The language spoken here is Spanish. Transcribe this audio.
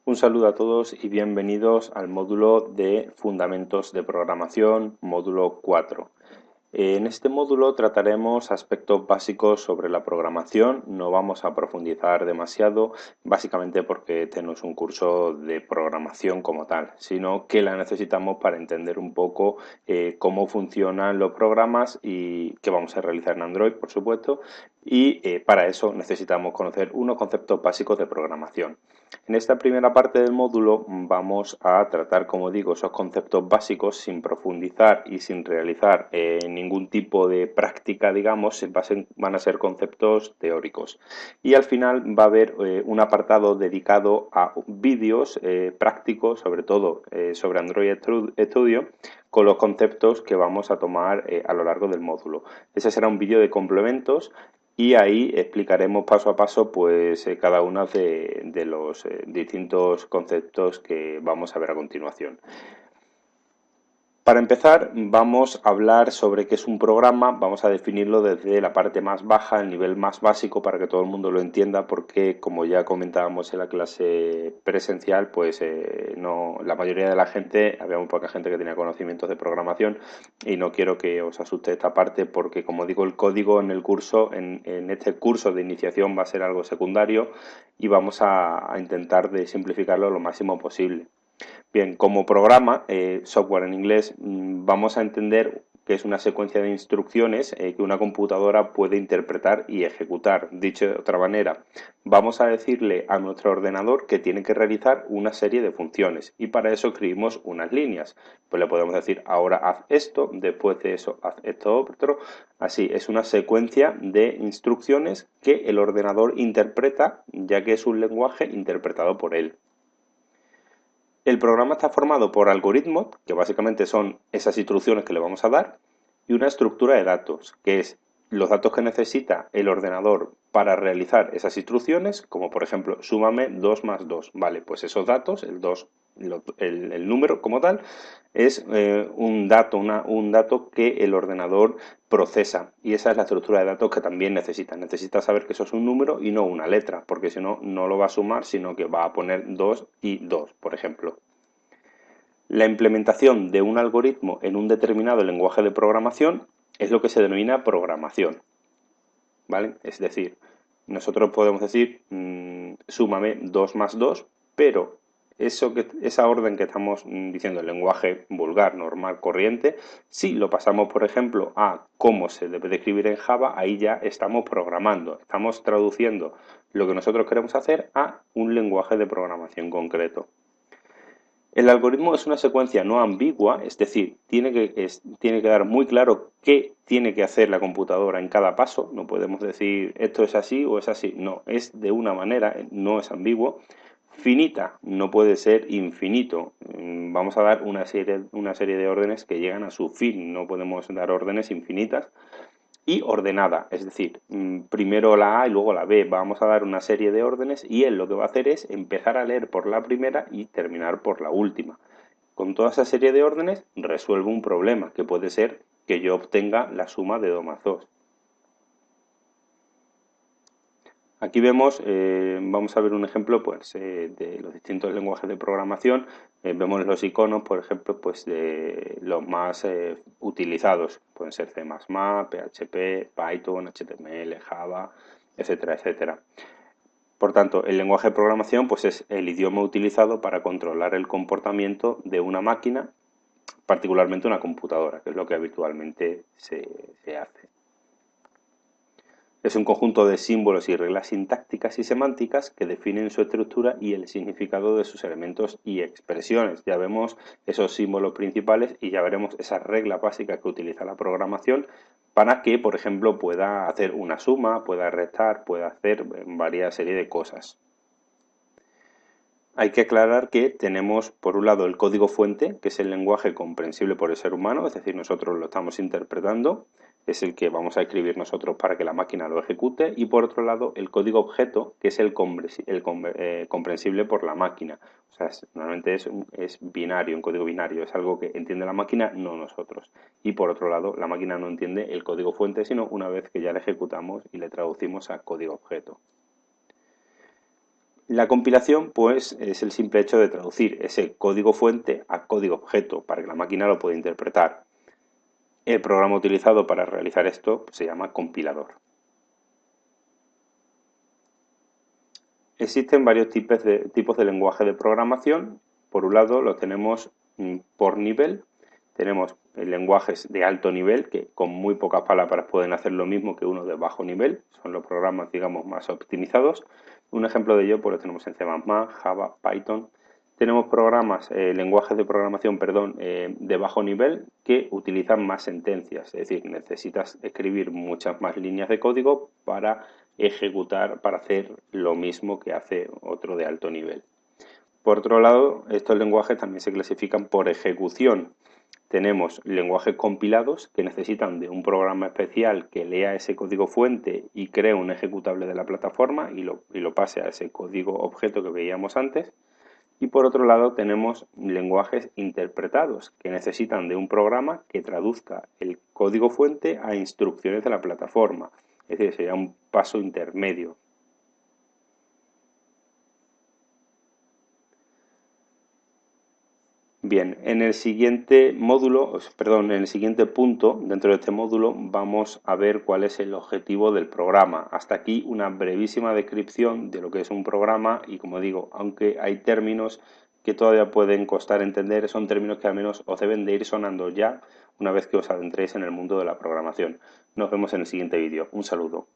Un saludo a todos y bienvenidos al módulo de Fundamentos de Programación, módulo 4. En este módulo trataremos aspectos básicos sobre la programación, no vamos a profundizar demasiado, básicamente porque este no es un curso de programación como tal, sino que la necesitamos para entender un poco cómo funcionan los programas y que vamos a realizar en Android, por supuesto, y para eso necesitamos conocer unos conceptos básicos de programación. En esta primera parte del módulo vamos a tratar, como digo, esos conceptos básicos sin profundizar y sin realizar ningún tipo de práctica, digamos, van a ser conceptos teóricos. Y al final va a haber un apartado dedicado a vídeos prácticos, sobre todo sobre Android Studio, con los conceptos que vamos a tomar a lo largo del módulo. Ese será un vídeo de complementos y ahí explicaremos paso a paso pues cada uno de los distintos conceptos que vamos a ver a continuación. Para empezar, vamos a hablar sobre qué es un programa, vamos a definirlo desde la parte más baja, el nivel más básico, para que todo el mundo lo entienda, porque como ya comentábamos en la clase presencial, pues no, la mayoría de la gente, había muy poca gente que tenía conocimientos de programación y no quiero que os asuste esta parte, porque como digo, el código en el curso, en este curso de iniciación va a ser algo secundario y vamos a intentar de simplificarlo lo máximo posible. Bien, como programa, software en inglés, vamos a entender que es una secuencia de instrucciones que una computadora puede interpretar y ejecutar. Dicho de otra manera, vamos a decirle a nuestro ordenador que tiene que realizar una serie de funciones y para eso escribimos unas líneas. Pues le podemos decir, ahora haz esto, después de eso haz esto otro. Así, es una secuencia de instrucciones que el ordenador interpreta, ya que es un lenguaje interpretado por él. El programa está formado por algoritmos, que básicamente son esas instrucciones que le vamos a dar, y una estructura de datos, que es los datos que necesita el ordenador para realizar esas instrucciones, como por ejemplo, súmame 2 más 2. Vale, pues esos datos, el 2, el número como tal, es un dato que el ordenador procesa. Y esa es la estructura de datos que también necesita. Necesita saber que eso es un número y no una letra, porque si no, no lo va a sumar, sino que va a poner 2 y 2, por ejemplo. La implementación de un algoritmo en un determinado lenguaje de programación es lo que se denomina programación, ¿vale? Es decir, nosotros podemos decir, súmame 2 más 2, pero esa orden que estamos diciendo en lenguaje vulgar, normal, corriente, si lo pasamos, por ejemplo, a cómo se debe de escribir en Java, ahí ya estamos programando, estamos traduciendo lo que nosotros queremos hacer a un lenguaje de programación concreto. El algoritmo es una secuencia no ambigua, es decir, tiene que dar muy claro qué tiene que hacer la computadora en cada paso. No podemos decir esto es así o es así. No, es de una manera, no es ambiguo. Finita, no puede ser infinito. Vamos a dar una serie de órdenes que llegan a su fin. No podemos dar órdenes infinitas y ordenada, es decir, primero la A y luego la B. Vamos a dar una serie de órdenes y él lo que va a hacer es empezar a leer por la primera y terminar por la última. Con toda esa serie de órdenes resuelvo un problema, que puede ser que yo obtenga la suma de 2 más 2. Aquí vemos, vamos a ver un ejemplo pues, de los distintos lenguajes de programación. Vemos los iconos, por ejemplo, pues de los más utilizados. Pueden ser C++, PHP, Python, HTML, Java, etcétera, etcétera. Por tanto, el lenguaje de programación pues, es el idioma utilizado para controlar el comportamiento de una máquina, particularmente una computadora, que es lo que habitualmente se hace. Es un conjunto de símbolos y reglas sintácticas y semánticas que definen su estructura y el significado de sus elementos y expresiones. Ya vemos esos símbolos principales y ya veremos esas reglas básicas que utiliza la programación para que, por ejemplo, pueda hacer una suma, pueda restar, pueda hacer varias serie de cosas. Hay que aclarar que tenemos, por un lado, el código fuente, que es el lenguaje comprensible por el ser humano, es decir, nosotros lo estamos interpretando, es el que vamos a escribir nosotros para que la máquina lo ejecute, y por otro lado, el código objeto, que es el comprensible por la máquina. O sea, normalmente es binario, un código binario, es algo que entiende la máquina, no nosotros. Y por otro lado, la máquina no entiende el código fuente, sino una vez que ya le ejecutamos y le traducimos a código objeto. La compilación, pues, es el simple hecho de traducir ese código fuente a código objeto para que la máquina lo pueda interpretar. El programa utilizado para realizar esto se llama compilador. Existen varios tipos de lenguaje de programación. Por un lado, lo tenemos por nivel. Tenemos lenguajes de alto nivel que con muy pocas palabras pueden hacer lo mismo que uno de bajo nivel. Son los programas, digamos, más optimizados. Un ejemplo de ello pues, lo tenemos en C++, Java, Python. Tenemos lenguajes de programación, de bajo nivel que utilizan más sentencias. Es decir, necesitas escribir muchas más líneas de código para ejecutar, para hacer lo mismo que hace otro de alto nivel. Por otro lado, estos lenguajes también se clasifican por ejecución. Tenemos lenguajes compilados que necesitan de un programa especial que lea ese código fuente y cree un ejecutable de la plataforma y lo pase a ese código objeto que veíamos antes. Y por otro lado tenemos lenguajes interpretados que necesitan de un programa que traduzca el código fuente a instrucciones de la plataforma. Es decir, sería un paso intermedio. Bien, en el siguiente módulo, en el siguiente punto dentro de este módulo vamos a ver cuál es el objetivo del programa. Hasta aquí una brevísima descripción de lo que es un programa y, como digo, aunque hay términos que todavía pueden costar entender, son términos que al menos os deben de ir sonando ya una vez que os adentréis en el mundo de la programación. Nos vemos en el siguiente vídeo. Un saludo.